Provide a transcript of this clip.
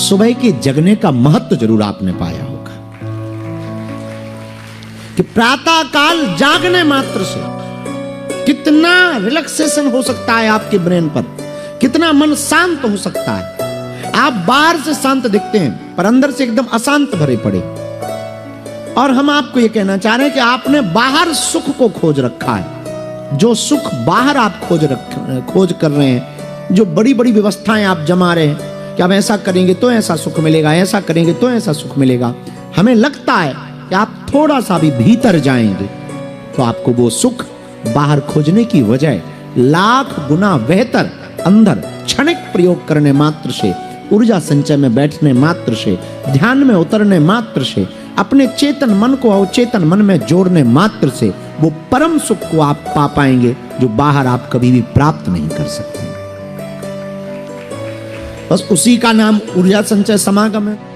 सुबह के जगने का महत्व जरूर आपने पाया होगा कि प्रातः काल जागने मात्र से कितना रिलैक्सेशन हो सकता है आपके ब्रेन पर, कितना मन शांत हो सकता है। आप बाहर से शांत दिखते हैं पर अंदर से एकदम अशांत भरे पड़े। और हम आपको यह कहना चाह रहे हैं कि आपने बाहर सुख को खोज रखा है। जो सुख बाहर आप खोज कर रहे हैं, जो बड़ी बड़ी व्यवस्थाएं आप जमा रहे हैं कि आप ऐसा करेंगे तो ऐसा सुख मिलेगा, ऐसा करेंगे तो ऐसा सुख मिलेगा। हमें लगता है कि आप थोड़ा सा भी भीतर जाएंगे तो आपको वो सुख बाहर खोजने की बजाय लाख गुना बेहतर अंदर क्षणिक प्रयोग करने मात्र से, ऊर्जा संचय में बैठने मात्र से, ध्यान में उतरने मात्र से, अपने चेतन मन को अवचेतन मन में जोड़ने मात्र से वो परम सुख को आप पा पाएंगे जो बाहर आप कभी भी प्राप्त नहीं कर सकते। बस उसी का नाम ऊर्जा संचय समागम है।